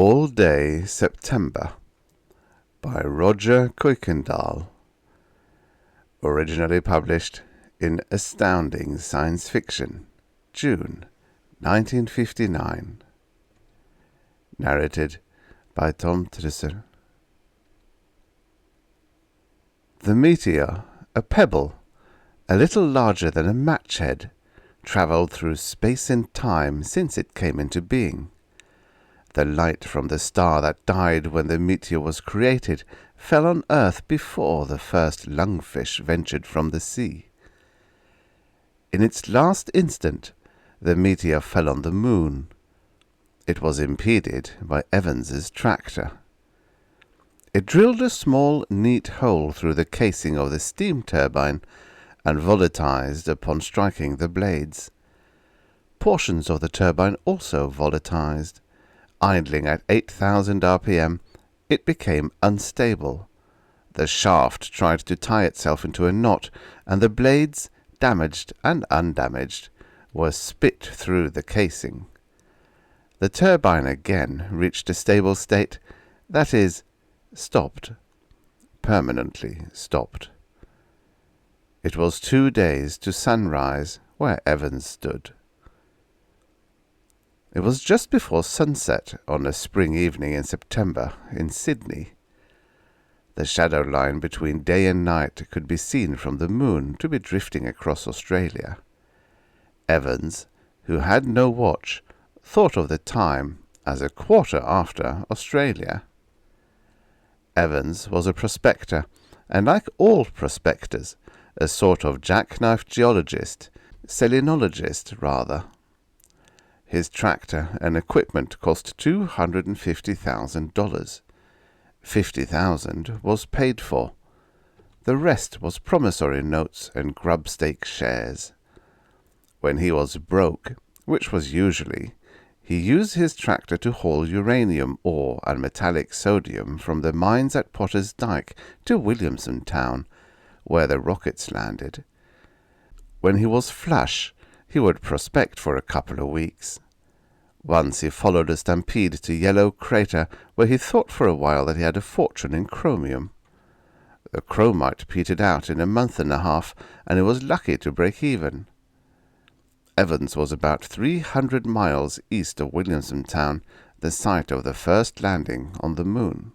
All Day September by Roger Kuykendall. Originally published in Astounding Science Fiction, June 1959. Narrated by Tom Trisser. The meteor, a pebble, a little larger than a match head, travelled through space and time since it came into being. The light from the star that died when the meteor was created fell on Earth before the first lungfish ventured from the sea. In its last instant, the meteor fell on the moon. It was impeded by Evans's tractor. It drilled a small, neat hole through the casing of the steam turbine and volatilized upon striking the blades. Portions of the turbine also volatilized. Idling at 8,000 RPM, it became unstable. The shaft tried to tie itself into a knot, and the blades, damaged and undamaged, were spit through the casing. The turbine again reached a stable state, that is, stopped. Permanently stopped. It was 2 days to sunrise where Evans stood. It was just before sunset on a spring evening in September in Sydney. The shadow line between day and night could be seen from the moon to be drifting across Australia. Evans, who had no watch, thought of the time as a quarter after Australia. Evans was a prospector, and like all prospectors, a sort of jackknife geologist, selenologist rather. His tractor and equipment cost $250,000. $50,000 was paid for. The rest was promissory notes and grubstake shares. When he was broke, which was usually, he used his tractor to haul uranium ore and metallic sodium from the mines at Potter's Dyke to Williamson Town, where the rockets landed. When he was flush, he would prospect for a couple of weeks. Once he followed a stampede to Yellow Crater, where he thought for a while that he had a fortune in chromium. The chromite petered out in a month and a half, and he was lucky to break even. Evans was about 300 miles east of Williamson Town, the site of the first landing on the moon.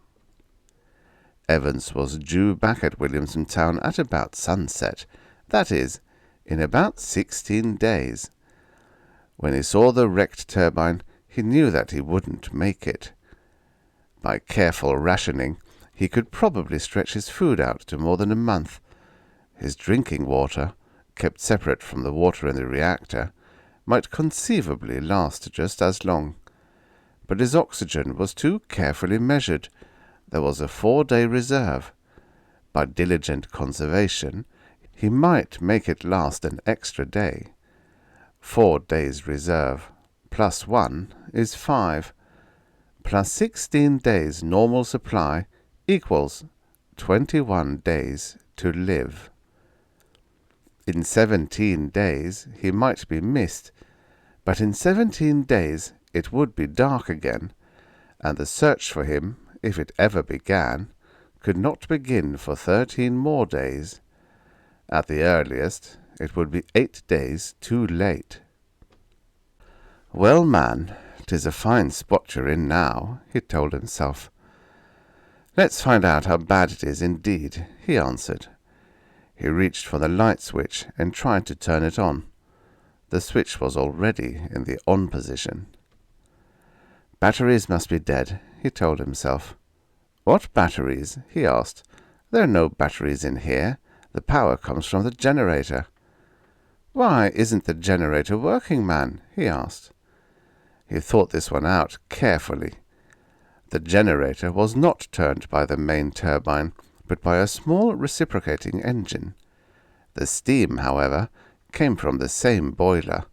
Evans was due back at Williamson Town at about sunset, that is, in about 16 days. When he saw the wrecked turbine, he knew that he wouldn't make it. By careful rationing, he could probably stretch his food out to more than a month. His drinking water, kept separate from the water in the reactor, might conceivably last just as long. But his oxygen was too carefully measured. There was a 4-day reserve. By diligent conservation, he might make it last an extra day. 4 days reserve, plus 1 is 5, plus 16 days normal supply equals 21 days to live. In 17 days he might be missed, but in 17 days it would be dark again, and the search for him, if it ever began, could not begin for 13 more days. At the earliest, it would be 8 days too late. "Well, man, 'tis a fine spot you're in now," he told himself. "Let's find out how bad it is indeed," he answered. He reached for the light switch and tried to turn it on. The switch was already in the on position. "Batteries must be dead," he told himself. "What batteries?" he asked. "There are no batteries in here. The power comes from the generator." "Why isn't the generator working, man?" he asked. He thought this one out carefully. The generator was not turned by the main turbine, but by a small reciprocating engine. The steam, however, came from the same boiler,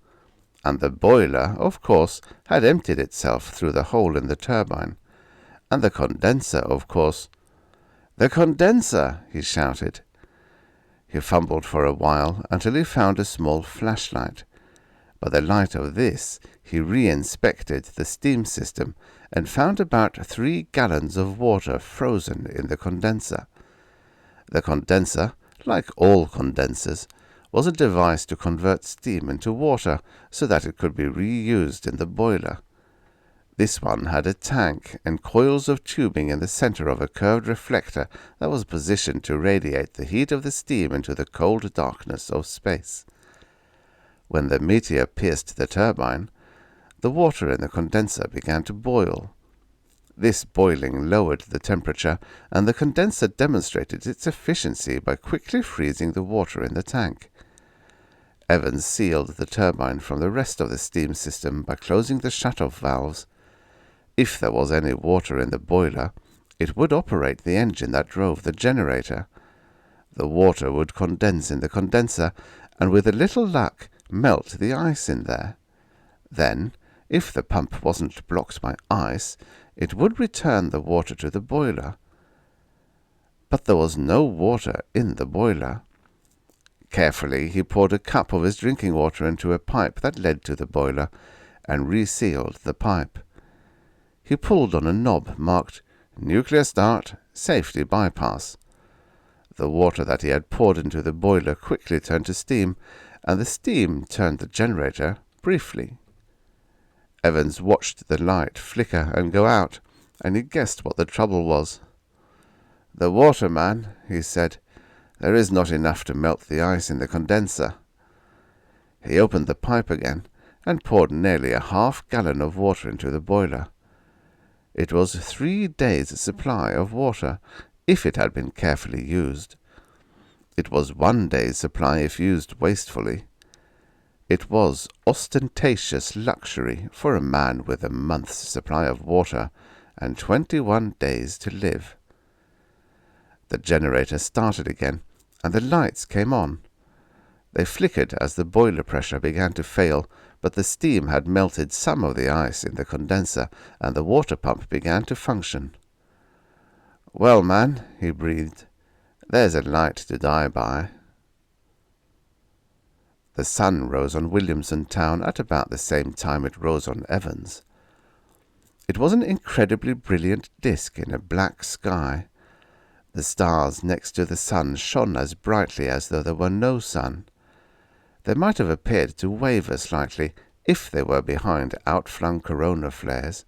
and the boiler, of course, had emptied itself through the hole in the turbine, and the condenser, of course. "The condenser!" he shouted. He fumbled for a while until he found a small flashlight. By the light of this he re-inspected the steam system and found about 3 gallons of water frozen in the condenser. The condenser, like all condensers, was a device to convert steam into water so that it could be reused in the boiler. This one had a tank and coils of tubing in the center of a curved reflector that was positioned to radiate the heat of the steam into the cold darkness of space. When the meteor pierced the turbine, the water in the condenser began to boil. This boiling lowered the temperature, and the condenser demonstrated its efficiency by quickly freezing the water in the tank. Evans sealed the turbine from the rest of the steam system by closing the shut-off valves. If there was any water in the boiler, it would operate the engine that drove the generator. The water would condense in the condenser, and with a little luck, melt the ice in there. Then, if the pump wasn't blocked by ice, it would return the water to the boiler. But there was no water in the boiler. Carefully, he poured a cup of his drinking water into a pipe that led to the boiler, and resealed the pipe. He pulled on a knob marked Nuclear Start, Safety Bypass. The water that he had poured into the boiler quickly turned to steam, and the steam turned the generator briefly. Evans watched the light flicker and go out, and he guessed what the trouble was. "The water, man," he said. "There is not enough to melt the ice in the condenser." He opened the pipe again and poured nearly a half-gallon of water into the boiler. It was 3 days' supply of water, if it had been carefully used. It was 1 day's supply if used wastefully. It was ostentatious luxury for a man with a month's supply of water and 21 days to live. The generator started again, and the lights came on. They flickered as the boiler pressure began to fail, but the steam had melted some of the ice in the condenser, and the water pump began to function. "Well, man," he breathed, "there's a light to die by." The sun rose on Williamson Town at about the same time it rose on Evans. It was an incredibly brilliant disk in a black sky. The stars next to the sun shone as brightly as though there were no sun. They might have appeared to waver slightly if they were behind outflung corona flares.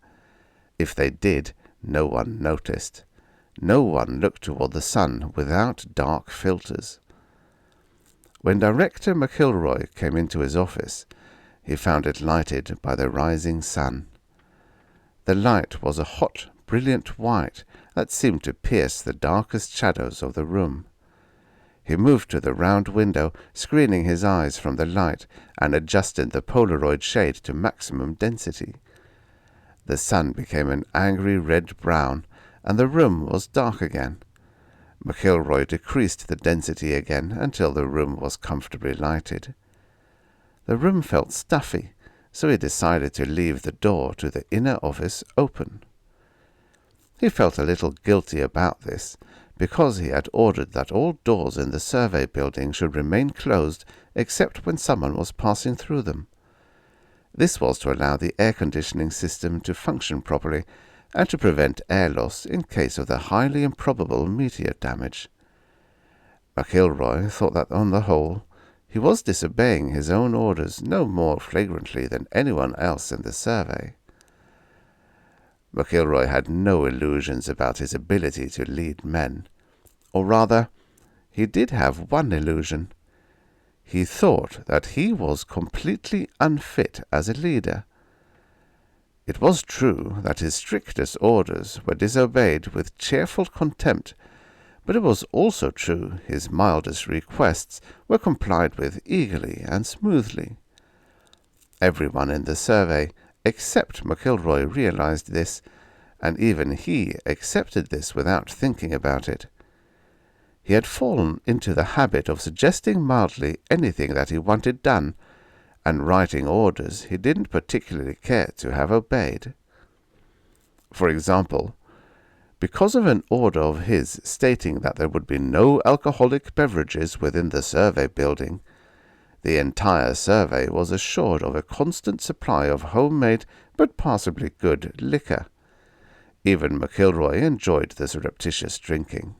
If they did, no one noticed. No one looked toward the sun without dark filters. When Director McIlroy came into his office, he found it lighted by the rising sun. The light was a hot, brilliant white that seemed to pierce the darkest shadows of the room. He moved to the round window, screening his eyes from the light, and adjusted the Polaroid shade to maximum density. The sun became an angry red-brown, and the room was dark again. McIlroy decreased the density again until the room was comfortably lighted. The room felt stuffy, so he decided to leave the door to the inner office open. He felt a little guilty about this, because he had ordered that all doors in the survey building should remain closed except when someone was passing through them. This was to allow the air conditioning system to function properly and to prevent air loss in case of the highly improbable meteor damage. McIlroy thought that on the whole he was disobeying his own orders no more flagrantly than anyone else in the survey. McIlroy had no illusions about his ability to lead men. Or rather, he did have one illusion. He thought that he was completely unfit as a leader. It was true that his strictest orders were disobeyed with cheerful contempt, but it was also true his mildest requests were complied with eagerly and smoothly. Everyone in the survey except McIlroy realized this, and even he accepted this without thinking about it. He had fallen into the habit of suggesting mildly anything that he wanted done, and writing orders he didn't particularly care to have obeyed. For example, because of an order of his stating that there would be no alcoholic beverages within the survey building, The entire survey was assured of a constant supply of homemade but passably good liquor. Even McIlroy enjoyed the surreptitious drinking.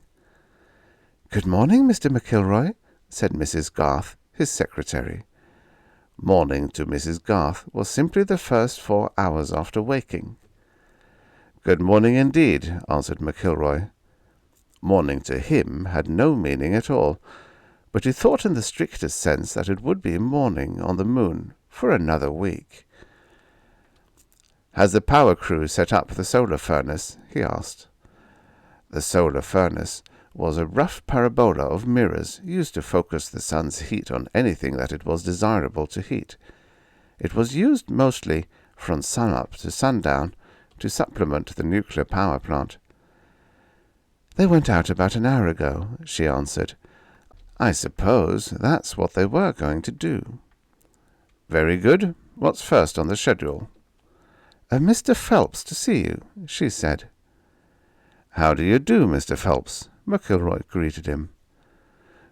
"Good morning, Mr. McIlroy," said Mrs. Garth, his secretary. Morning to Mrs. Garth was simply the first 4 hours after waking. "Good morning indeed," answered McIlroy. Morning to him had no meaning at all, but he thought in the strictest sense that it would be morning on the moon for another week. "Has the power crew set up the solar furnace?" he asked. The solar furnace was a rough parabola of mirrors used to focus the sun's heat on anything that it was desirable to heat. It was used mostly from sunup to sundown to supplement the nuclear power plant. "They went out about an hour ago," she answered. "I suppose that's what they were going to do." "Very good. What's first on the schedule?" "Mr. Phelps to see you," she said. "How do you do, Mr. Phelps?" McIlroy greeted him.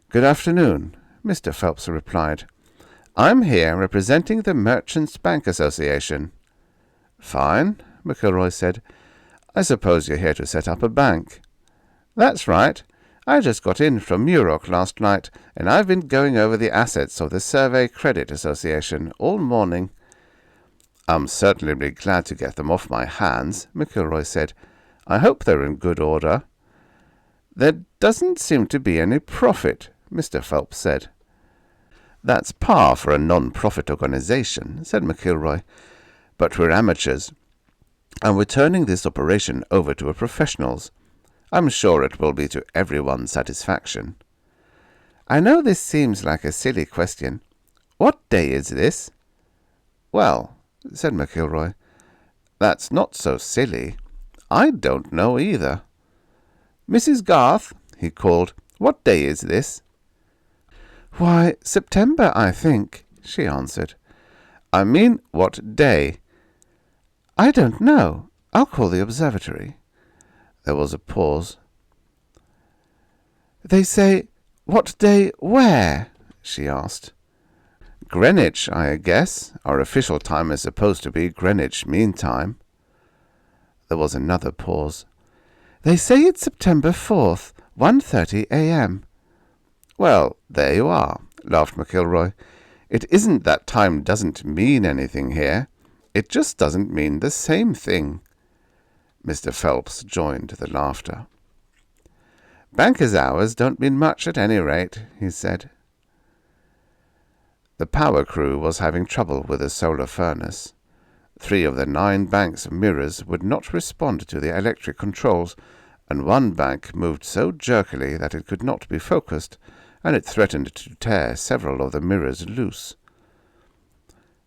"Good afternoon," Mr. Phelps replied. "I'm here representing the Merchants' Bank Association." "Fine," McIlroy said. "I suppose you're here to set up a bank." "That's right. I just got in from Muroc last night, and I've been going over the assets of the Survey Credit Association all morning." "I'm certainly glad to get them off my hands," McIlroy said. "I hope they're in good order." "There doesn't seem to be any profit," Mr. Phelps said. "That's par for a non-profit organization," said McIlroy. "But we're amateurs, and we're turning this operation over to professionals. I'm sure it will be to everyone's satisfaction." "I know this seems like a silly question. What day is this?" "Well," said McIlroy, "that's not so silly. I don't know either." "Mrs. Garth," he called, "what day is this?" "Why, September, I think," she answered. "I mean, what day?" "I don't know. I'll call the observatory." There was a pause. "They say, what day where?" she asked. "Greenwich, I guess. Our official time is supposed to be Greenwich Mean Time." There was another pause. "They say it's September 4th, 1:30 a.m. "Well, there you are," laughed McIlroy. "It isn't that time doesn't mean anything here. It just doesn't mean the same thing." Mr. Phelps joined the laughter. "Bankers' hours don't mean much at any rate," he said. The power crew was having trouble with the solar furnace. 3 of the 9 bank's mirrors would not respond to the electric controls, and one bank moved so jerkily that it could not be focused, and it threatened to tear several of the mirrors loose.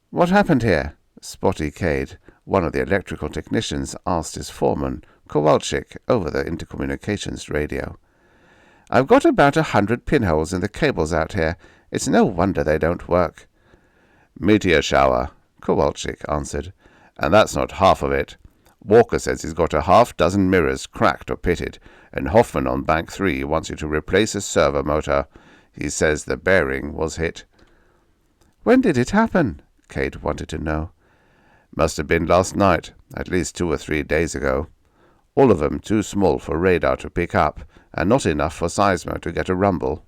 "What happened here?" Spotty Cade, one of the electrical technicians, asked his foreman, Kowalczyk, over the intercommunications radio. "I've got about 100 pinholes in the cables out here. It's no wonder they don't work." "Meteor shower," Kowalczyk answered. "And that's not half of it. Walker says he's got 6 mirrors cracked or pitted, and Hoffman on Bank 3 wants you to replace a servo motor. He says the bearing was hit." "When did it happen?" Cade wanted to know. "Must have been last night, at least 2 or 3 days ago. All of them too small for radar to pick up, and not enough for Seismo to get a rumble."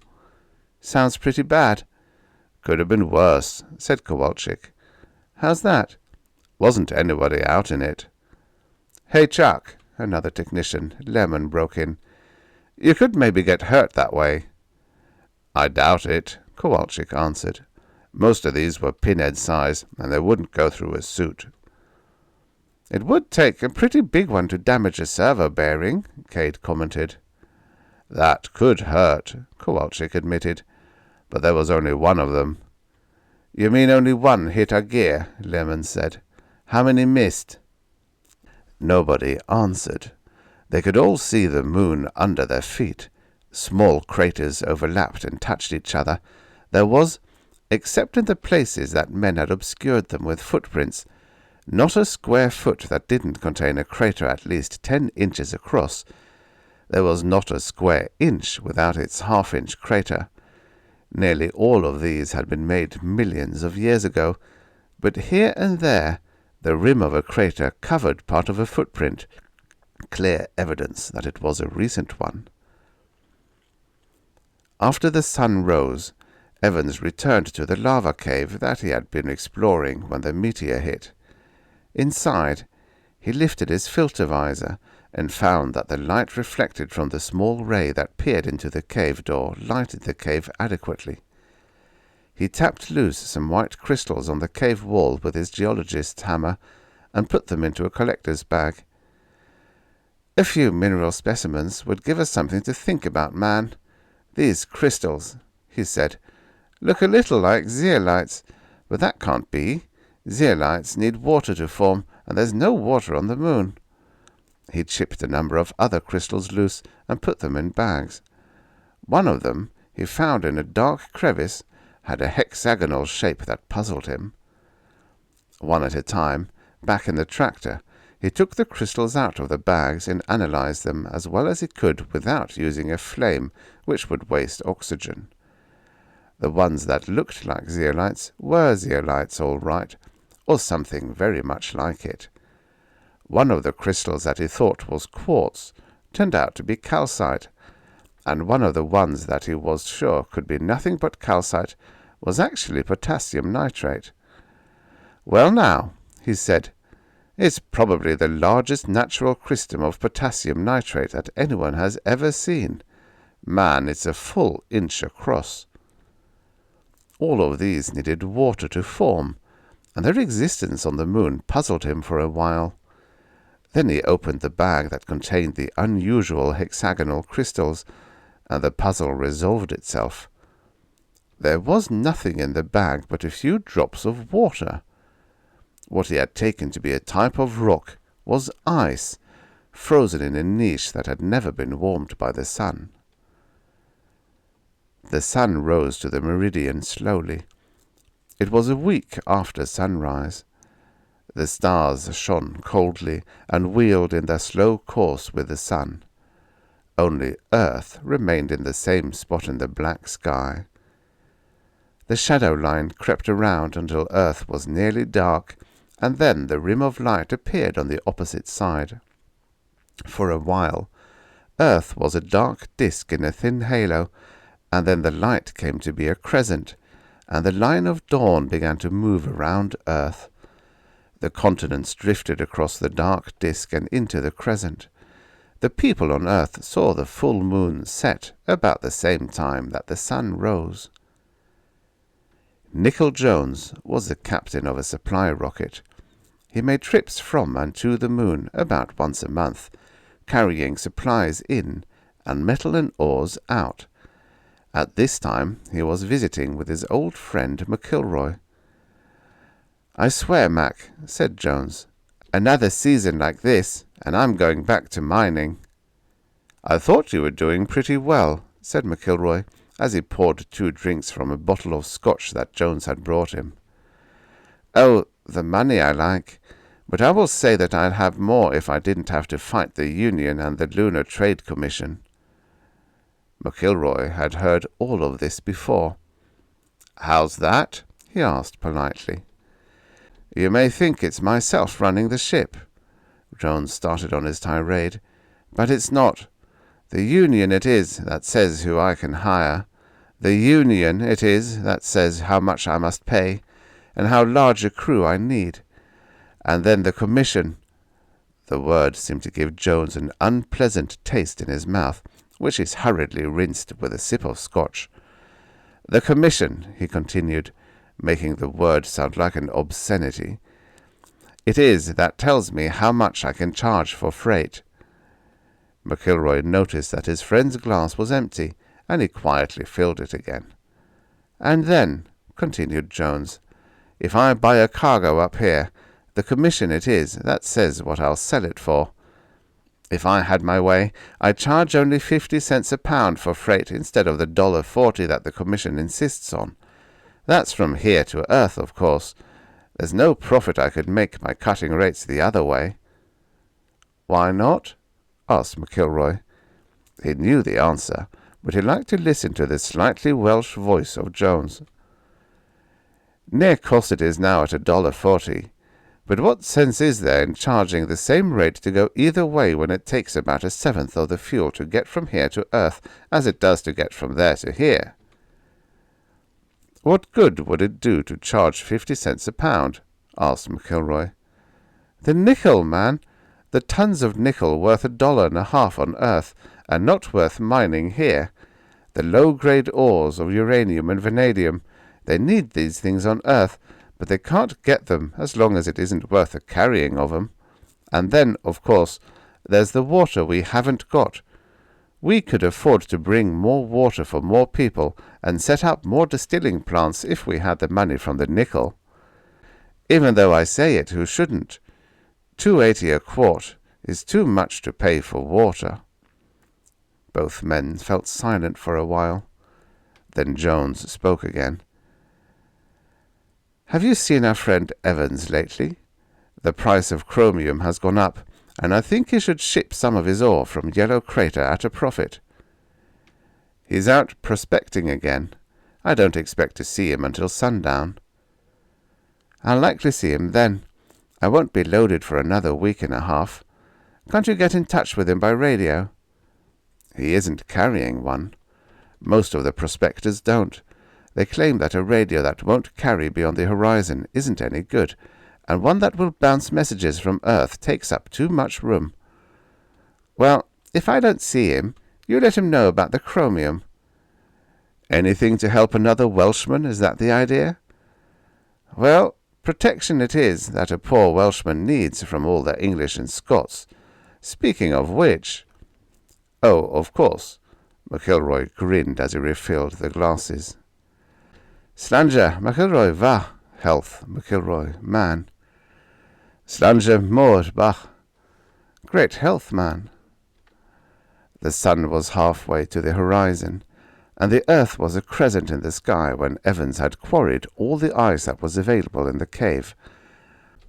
"Sounds pretty bad." "Could have been worse," said Kowalczyk. "How's that?" "Wasn't anybody out in it." "Hey, Chuck," another technician, Lemon, broke in. "You could maybe get hurt that way." "I doubt it," Kowalczyk answered. "Most of these were pinhead size, and they wouldn't go through a suit." "It would take a pretty big one to damage a servo bearing," Cade commented. "That could hurt," Kowalczyk admitted. "But there was only one of them." "You mean only one hit a gear?" Lemon said. "How many missed?" Nobody answered. They could all see the moon under their feet. Small craters overlapped and touched each other. There was, except in the places that men had obscured them with footprints, not a square foot that didn't contain a crater at least 10 inches across. There was not a square inch without its half-inch crater. Nearly all of these had been made millions of years ago, but here and there the rim of a crater covered part of a footprint, clear evidence that it was a recent one. After the sun rose, Evans returned to the lava cave that he had been exploring when the meteor hit. Inside, he lifted his filter visor and found that the light reflected from the small ray that peered into the cave door lighted the cave adequately. He tapped loose some white crystals on the cave wall with his geologist's hammer and put them into a collector's bag. "A few mineral specimens would give us something to think about, man. These crystals," he said, "look a little like zeolites, but that can't be. Zeolites need water to form, and there's no water on the moon." He chipped a number of other crystals loose and put them in bags. One of them he found in a dark crevice had a hexagonal shape that puzzled him. One at a time, back in the tractor, he took the crystals out of the bags and analyzed them as well as he could without using a flame which would waste oxygen. The ones that looked like zeolites were zeolites all right, or something very much like it. One of the crystals that he thought was quartz turned out to be calcite, and one of the ones that he was sure could be nothing but calcite was actually potassium nitrate. "Well now," he said, "it's probably the largest natural crystal of potassium nitrate that anyone has ever seen. Man, it's a full inch across." All of these needed water to form, and their existence on the moon puzzled him for a while. Then he opened the bag that contained the unusual hexagonal crystals, and the puzzle resolved itself. There was nothing in the bag but a few drops of water. What he had taken to be a type of rock was ice, frozen in a niche that had never been warmed by the sun. The sun rose to the meridian slowly. It was a week after sunrise. The stars shone coldly and wheeled in their slow course with the sun. Only Earth remained in the same spot in the black sky. The shadow line crept around until Earth was nearly dark, and then the rim of light appeared on the opposite side. For a while, Earth was a dark disk in a thin halo, and then the light came to be a crescent, and the line of dawn began to move around Earth. The continents drifted across the dark disk and into the crescent. The people on Earth saw the full moon set about the same time that the sun rose. Nickel Jones was the captain of a supply rocket. He made trips from and to the moon about once a month, carrying supplies in and metal and ores out. At this time he was visiting with his old friend McIlroy. "I swear, Mac," said Jones, "another season like this, and I'm going back to mining." "I thought you were doing pretty well," said McIlroy, as he poured 2 drinks from a bottle of scotch that Jones had brought him. "Oh, the money I like, but I will say that I'd have more if I didn't have to fight the Union and the Lunar Trade Commission." McIlroy had heard all of this before. "How's that?" he asked politely. "You may think it's myself running the ship," Jones started on his tirade, "but it's not. The Union it is that says who I can hire. The Union it is that says how much I must pay, and how large a crew I need. And then the Commission—" The word seemed to give Jones an unpleasant taste in his mouth, which he hurriedly rinsed with a sip of scotch. "The Commission," he continued, making the word sound like an obscenity, "it is that tells me how much I can charge for freight." McIlroy noticed that his friend's glass was empty, and he quietly filled it again. "And then," continued Jones, "if I buy a cargo up here, the Commission it is that says what I'll sell it for. If I had my way, I'd charge only 50 cents a pound for freight instead of the $1.40 that the Commission insists on. That's from here to Earth, of course. There's no profit I could make by cutting rates the other way." "Why not?" asked McIlroy. He knew the answer, but he liked to listen to the slightly Welsh voice of Jones. "Near course it is now at $1.40, but what sense is there in charging the same rate to go either way when it takes about a seventh of the fuel to get from here to Earth as it does to get from there to here?" "What good would it do to charge 50 cents a pound?" asked McIlroy. "The nickel, man! The tons of nickel worth $1.50 on Earth, and not worth mining here. The low-grade ores of uranium and vanadium, they need these things on Earth, but they can't get them as long as it isn't worth the carrying of 'em. And then, of course, there's the water we haven't got. We could afford to bring more water for more people and set up more distilling plants if we had the money from the nickel. Even though I say it who shouldn't, $2.80 a quart is too much to pay for water." Both men felt silent for a while. Then Jones spoke again. "Have you seen our friend Evans lately? The price of chromium has gone up, and I think he should ship some of his ore from Yellow Crater at a profit." "He's out prospecting again. I don't expect to see him until sundown." "I'll likely see him then. I won't be loaded for another week and a half. Can't you get in touch with him by radio?" "He isn't carrying one. Most of the prospectors don't. They claim that a radio that won't carry beyond the horizon isn't any good, and one that will bounce messages from Earth takes up too much room." "Well, if I don't see him, you let him know about the chromium." "Anything to help another Welshman, is that the idea?" "Well, protection it is that a poor Welshman needs from all the English and Scots. Speaking of which—" "Oh, of course." McIlroy grinned as he refilled the glasses. "Slàinte, McIlroy, va. Health, McIlroy, man." "Slàinte mòr, bach." "Great health, man." The sun was halfway to the horizon, and the earth was a crescent in the sky when Evans had quarried all the ice that was available in the cave.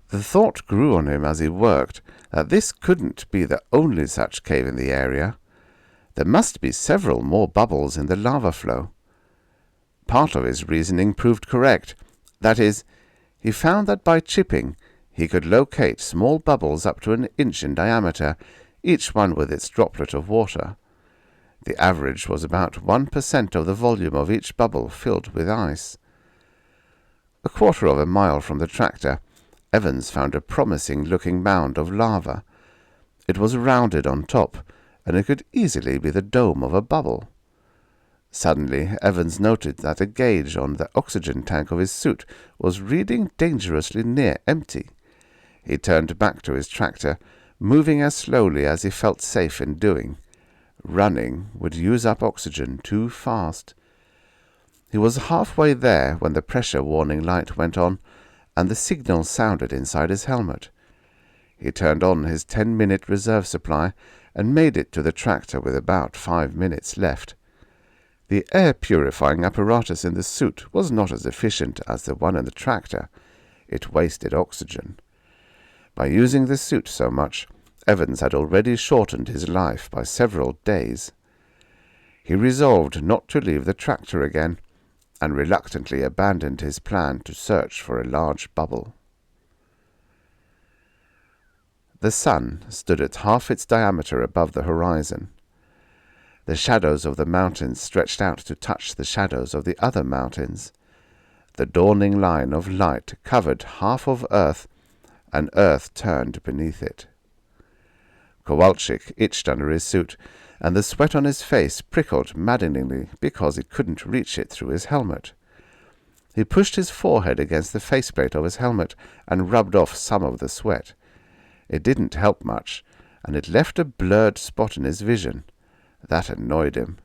The thought grew on him as he worked that this couldn't be the only such cave in the area. There must be several more bubbles in the lava flow. Part of his reasoning proved correct. That is, he found that by chipping he could locate small bubbles up to an inch in diameter, each one with its droplet of water. The average was about 1% of the volume of each bubble filled with ice. A quarter of a mile from the tractor, Evans found a promising-looking mound of lava. It was rounded on top, and it could easily be the dome of a bubble. Suddenly, Evans noted that a gauge on the oxygen tank of his suit was reading dangerously near empty. He turned back to his tractor, moving as slowly as he felt safe in doing. Running would use up oxygen too fast. He was halfway there when the pressure warning light went on, and the signal sounded inside his helmet. He turned on his 10-minute reserve supply and made it to the tractor with about 5 minutes left. The air-purifying apparatus in the suit was not as efficient as the one in the tractor. It wasted oxygen. By using the suit so much, Evans had already shortened his life by several days. He resolved not to leave the tractor again, and reluctantly abandoned his plan to search for a large bubble. The sun stood at half its diameter above the horizon. The shadows of the mountains stretched out to touch the shadows of the other mountains. The dawning line of light covered half of Earth, and Earth turned beneath it. Kowalczyk itched under his suit, and the sweat on his face prickled maddeningly because he couldn't reach it through his helmet. He pushed his forehead against the faceplate of his helmet and rubbed off some of the sweat. It didn't help much, and it left a blurred spot in his vision. That annoyed him.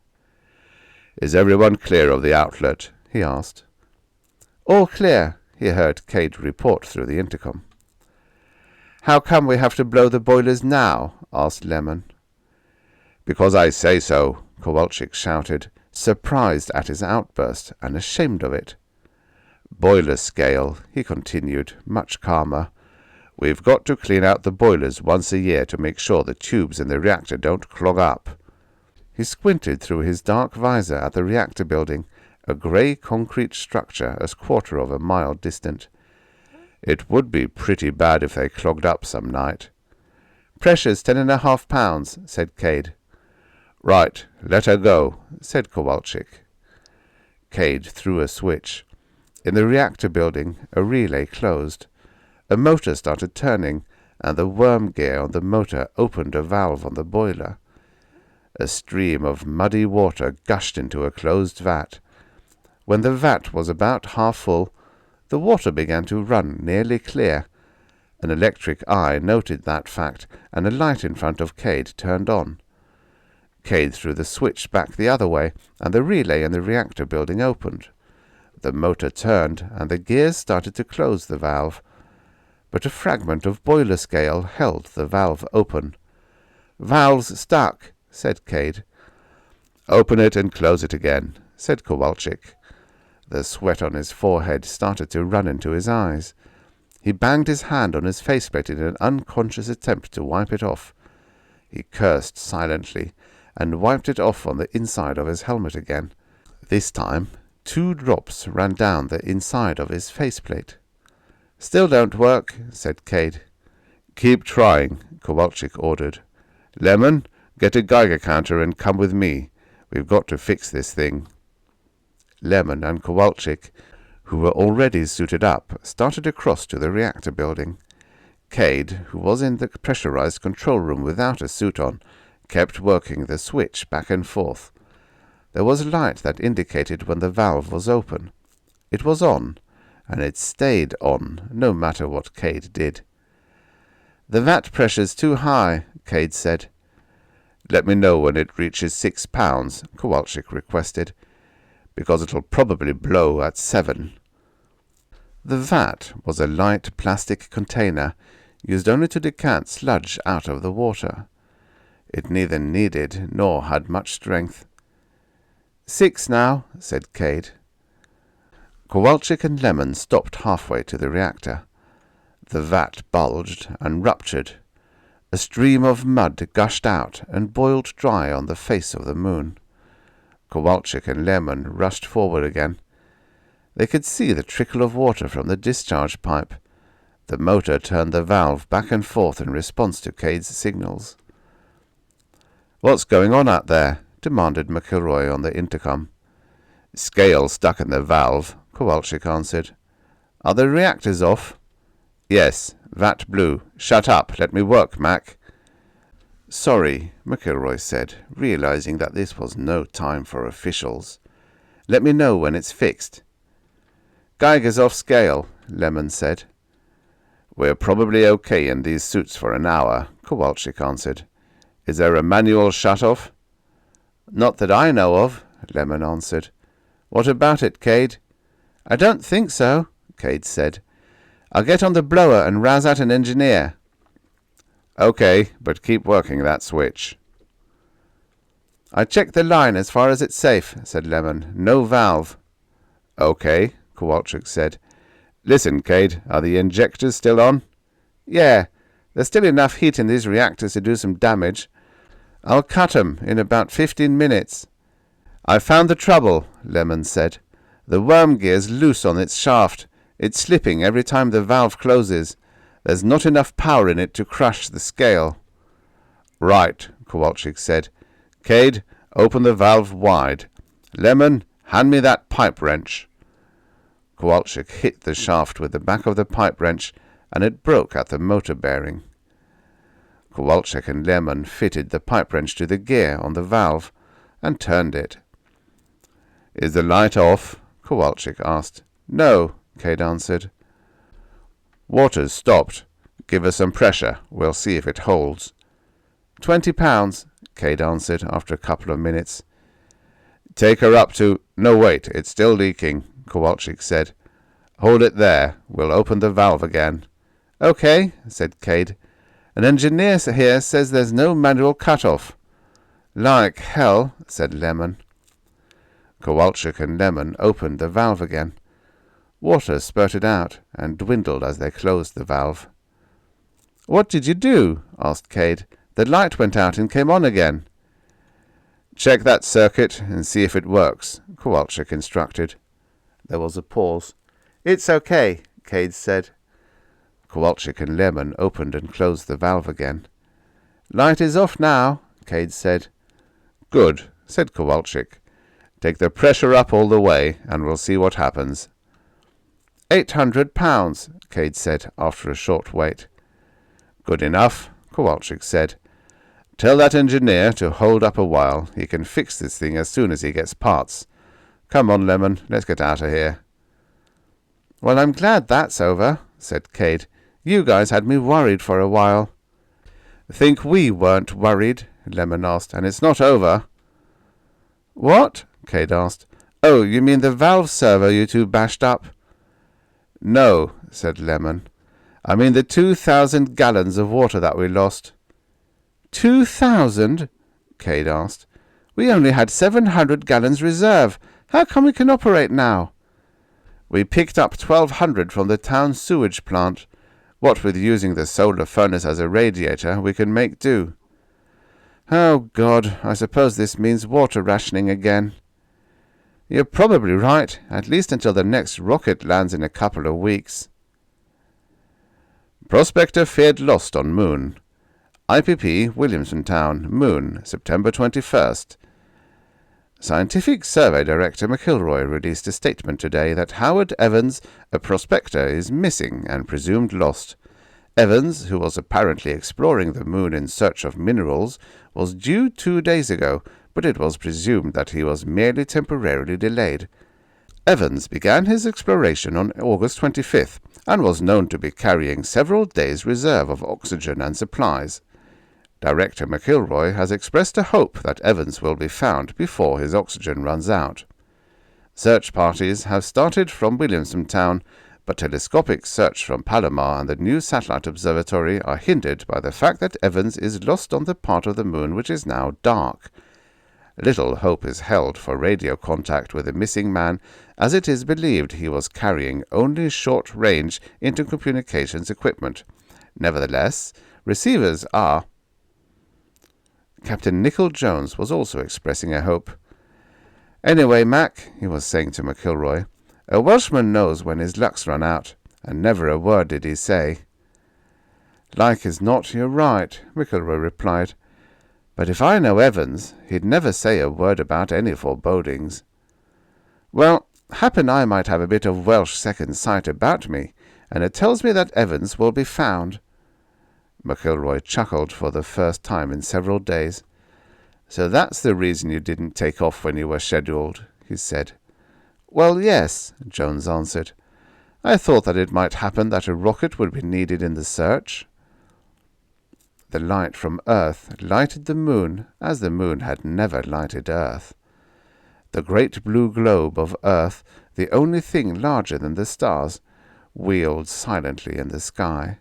"Is everyone clear of the outlet?" he asked. "All clear," he heard Cade report through the intercom. "How come we have to blow the boilers now?" asked Lemon. "Because I say so," Kowalczyk shouted, surprised at his outburst and ashamed of it. "Boiler scale," he continued, much calmer. "We've got to clean out the boilers once a year to make sure the tubes in the reactor don't clog up." He squinted through his dark visor at the reactor building, a grey concrete structure a quarter of a mile distant. "It would be pretty bad if they clogged up some night." "Pressure's 10.5 pounds, said Cade. "Right, let her go," said Kowalczyk. Cade threw a switch. In the reactor building, a relay closed. A motor started turning, and the worm gear on the motor opened a valve on the boiler. A stream of muddy water gushed into a closed vat. When the vat was about half full, the water began to run nearly clear. An electric eye noted that fact, and a light in front of Cade turned on. Cade threw the switch back the other way, and the relay in the reactor building opened. The motor turned, and the gears started to close the valve. But a fragment of boiler scale held the valve open. "Valve's stuck," said Cade. "Open it and close it again," said Kowalczyk. The sweat on his forehead started to run into his eyes. He banged his hand on his faceplate in an unconscious attempt to wipe it off. He cursed silently, and wiped it off on the inside of his helmet again. This time 2 drops ran down the inside of his faceplate. "Still don't work," said Cade. "Keep trying," Kowalczyk ordered. "Lemon, get a Geiger counter and come with me. We've got to fix this thing." Lemon and Kowalczyk, who were already suited up, started across to the reactor building. Cade, who was in the pressurized control room without a suit on, kept working the switch back and forth. There was a light that indicated when the valve was open. It was on, and it stayed on, no matter what Cade did. "The vat pressure's too high," Cade said. "Let me know when it reaches 6 pounds, Kowalczyk requested, "because it'll probably blow at 7. The vat was a light plastic container used only to decant sludge out of the water. It neither needed nor had much strength. 6 now, said Cade. Kowalczyk and Lemon stopped halfway to the reactor. The vat bulged and ruptured. A stream of mud gushed out and boiled dry on the face of the moon. Kowalczyk and Lemon rushed forward again. They could see the trickle of water from the discharge pipe. The motor turned the valve back and forth in response to Cade's signals. "What's going on out there?" demanded McIlroy on the intercom. "Scale stuck in the valve," Kowalczyk answered. "Are the reactors off?" "Yes, vat blue. Shut up. Let me work, Mac." "Sorry," McIlroy said, realizing that this was no time for officials. "Let me know when it's fixed." "Geiger's off scale," Lemon said. "We're probably okay in these suits for an hour," Kowalczyk answered. "Is there a manual shut-off?" "Not that I know of," Lemon answered. "What about it, Cade?" "I don't think so," Cade said. "I'll get on the blower and rouse out an engineer." "Okay, but keep working that switch." "I checked the line as far as it's safe," said Lemon. "No valve." "Okay," Kowalczyk said. "Listen, Cade, are the injectors still on?" "Yeah, there's still enough heat in these reactors to do some damage. I'll cut 'em in about 15 minutes. "I found the trouble," Lemon said. "The worm gear's loose on its shaft. It's slipping every time the valve closes. There's not enough power in it to crush the scale." "Right," Kowalczyk said. "Cade, open the valve wide. Lemon, hand me that pipe wrench." Kowalczyk hit the shaft with the back of the pipe wrench, and it broke at the motor bearing. Kowalczyk and Lemon fitted the pipe wrench to the gear on the valve and turned it. "Is the light off?" Kowalczyk asked. "No," Cade answered. "Water's stopped. Give her some pressure. We'll see if it holds." £20, Cade answered after a couple of minutes. "Take her up to—" "No, wait, it's still leaking," Kowalczyk said. "Hold it there. We'll open the valve again." "Okay," said Cade. "An engineer here says there's no manual cut-off." "Like hell," said Lemon. Kowalczyk and Lemon opened the valve again. Water spurted out and dwindled as they closed the valve. "What did you do?" asked Cade. "The light went out and came on again." "Check that circuit and see if it works," Kowalczyk instructed. There was a pause. "It's okay," Cade said. Kowalczyk and Lemon opened and closed the valve again. "Light is off now," Cade said. "Good," said Kowalczyk. "Take the pressure up all the way, and we'll see what happens." £800, Cade said after a short wait. "Good enough," Kowalczyk said. "Tell that engineer to hold up a while. He can fix this thing as soon as he gets parts. Come on, Lemon, let's get out of here." "Well, I'm glad that's over," said Cade. "You guys had me worried for a while." "Think we weren't worried?" Lemon asked. "And it's not over." "What?" Cade asked. "Oh, you mean the valve servo you two bashed up?" "No," said Lemon. "I mean the 2,000 gallons of water that we lost." 2,000? Cade asked. "We only had 700 gallons reserve. How come we can operate now?" "We picked up 1,200 from the town sewage plant. What with using the solar furnace as a radiator, we can make do." "Oh, God, I suppose this means water rationing again." "You're probably right, at least until the next rocket lands in a couple of weeks." Prospector feared lost on moon. IPP, Williamson Town, Moon, September 21st. Scientific Survey Director McIlroy released a statement today that Howard Evans, a prospector, is missing and presumed lost. Evans, who was apparently exploring the moon in search of minerals, was due 2 days ago, but it was presumed that he was merely temporarily delayed. Evans began his exploration on August 25th and was known to be carrying several days' reserve of oxygen and supplies. Director McIlroy has expressed a hope that Evans will be found before his oxygen runs out. Search parties have started from Williamson Town, but telescopic search from Palomar and the new satellite observatory are hindered by the fact that Evans is lost on the part of the moon which is now dark. Little hope is held for radio contact with the missing man, as it is believed he was carrying only short-range intercommunications equipment. Nevertheless, receivers are. Captain Nickel Jones was also expressing a hope. "Anyway, Mac," he was saying to McIlroy, "a Welshman knows when his luck's run out, and never a word did he say." "Like as not, you're right," McIlroy replied. "But if I know Evans, he'd never say a word about any forebodings." "Well, happen I might have a bit of Welsh second sight about me, and it tells me that Evans will be found." McIlroy chuckled for the first time in several days. "So that's the reason you didn't take off when you were scheduled," he said. "Well, yes," Jones answered. "I thought that it might happen that a rocket would be needed in the search." The light from Earth lighted the moon as the moon had never lighted Earth. The great blue globe of Earth, the only thing larger than the stars, wheeled silently in the sky.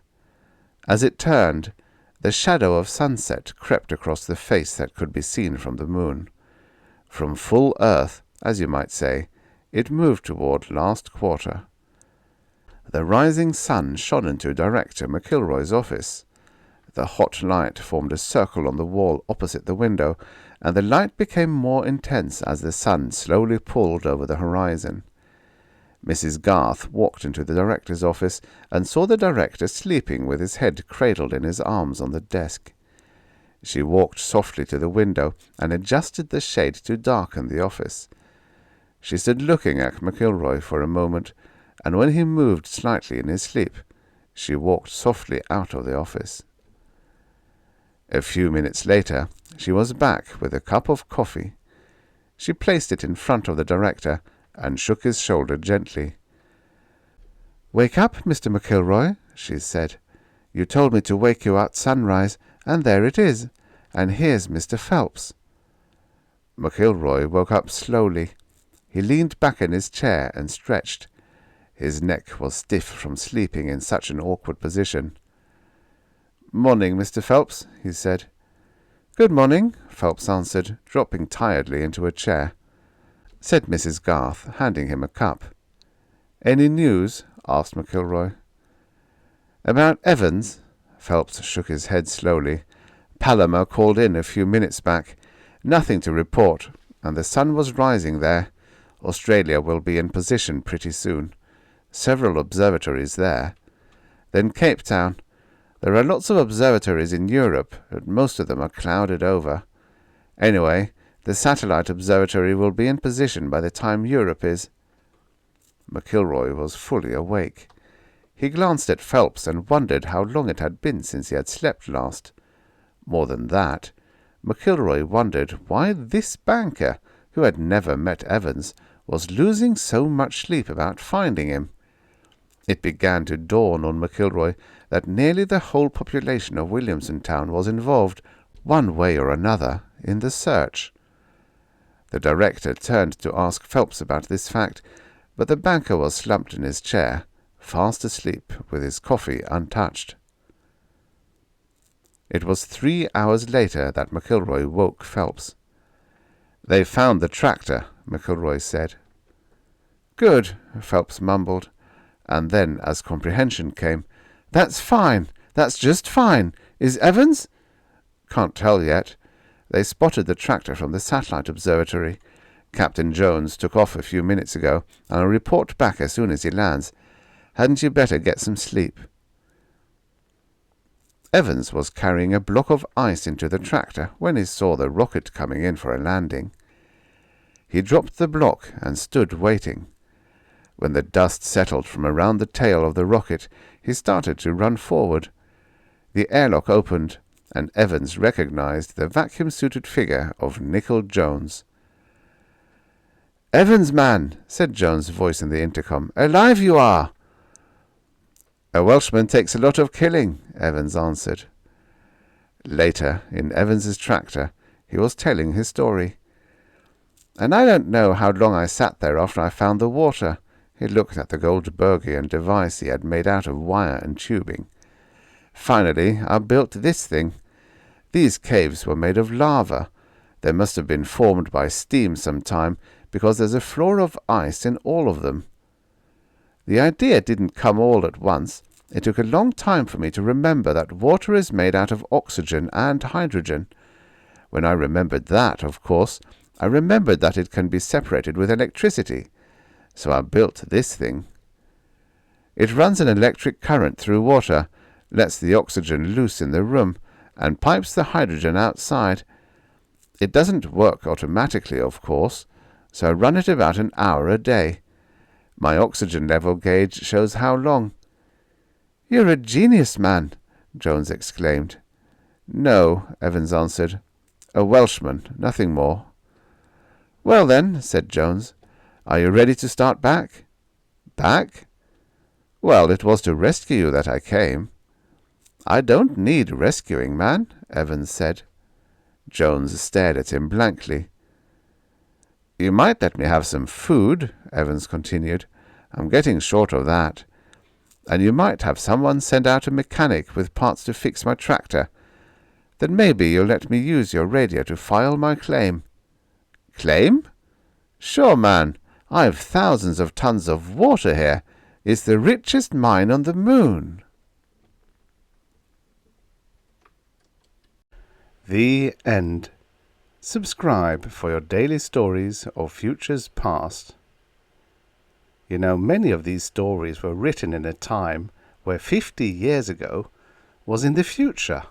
As it turned, the shadow of sunset crept across the face that could be seen from the moon. From full Earth, as you might say, it moved toward last quarter. The rising sun shone into Director McIlroy's office. The hot light formed a circle on the wall opposite the window, and the light became more intense as the sun slowly pulled over the horizon. Mrs. Garth walked into the director's office and saw the director sleeping with his head cradled in his arms on the desk. She walked softly to the window and adjusted the shade to darken the office. She stood looking at McIlroy for a moment, and when he moved slightly in his sleep, she walked softly out of the office. A few minutes later, she was back with a cup of coffee. She placed it in front of the director and shook his shoulder gently. "Wake up, Mr. McIlroy," she said. "You told me to wake you at sunrise, and there it is. And here's Mr. Phelps." McIlroy woke up slowly. He leaned back in his chair and stretched. His neck was stiff from sleeping in such an awkward position. "Morning, Mr. Phelps," he said. "Good morning," Phelps answered, dropping tiredly into a chair. Said Mrs. Garth, handing him a cup. "Any news?" asked McIlroy. "About Evans?" Phelps shook his head slowly. "Palomar called in a few minutes back. Nothing to report, and the sun was rising there. Australia will be in position pretty soon. Several observatories there. Then Cape Town. There are lots of observatories in Europe, but most of them are clouded over. Anyway, the satellite observatory will be in position by the time Europe is. McIlroy was fully awake. He glanced at Phelps and wondered how long it had been since he had slept last. More than that, McIlroy wondered why this banker, who had never met Evans, was losing so much sleep about finding him. It began to dawn on McIlroy that nearly the whole population of Williamson Town was involved, one way or another, in the search. The director turned to ask Phelps about this fact, but the banker was slumped in his chair, fast asleep, with his coffee untouched. It was 3 hours later that McIlroy woke Phelps. "They found the tractor," McIlroy said. "Good," Phelps mumbled, and then, as comprehension came, "That's fine. That's just fine. Is Evans?" "Can't tell yet. They spotted the tractor from the satellite observatory. Captain Jones took off a few minutes ago, and I'll report back as soon as he lands. Hadn't you better get some sleep?" Evans was carrying a block of ice into the tractor when he saw the rocket coming in for a landing. He dropped the block and stood waiting. When the dust settled from around the tail of the rocket, he started to run forward. The airlock opened, and Evans recognized the vacuum-suited figure of Nickel Jones. "Evans, man," said Jones' voice in the intercom. "Alive you are!" "A Welshman takes a lot of killing," Evans answered. Later, in Evans's tractor, he was telling his story. "And I don't know how long I sat there after I found the water." He looked at the Goldbergian device he had made out of wire and tubing. "Finally, I built this thing. These caves were made of lava. They must have been formed by steam sometime, because there's a floor of ice in all of them. The idea didn't come all at once. It took a long time for me to remember that water is made out of oxygen and hydrogen. When I remembered that, of course, I remembered that it can be separated with electricity. So I built this thing. It runs an electric current through water, lets the oxygen loose in the room, and pipes the hydrogen outside. It doesn't work automatically, of course, so I run it about an hour a day. My oxygen level gauge shows how long." "You're a genius, man," Jones exclaimed. "No," Evans answered. "A Welshman, nothing more." "Well then," said Jones, "are you ready to start back?" "Back?" "Well, it was to rescue you that I came." "I don't need rescuing, man," Evans said. Jones stared at him blankly. "You might let me have some food," Evans continued. "I'm getting short of that. And you might have someone send out a mechanic with parts to fix my tractor. Then maybe you'll let me use your radio to file my claim." "Claim?" "Sure, man. I've thousands of tons of water here. It's the richest mine on the moon." The end. Subscribe for your daily stories of futures past. You know, many of these stories were written in a time where 50 years ago was in the future.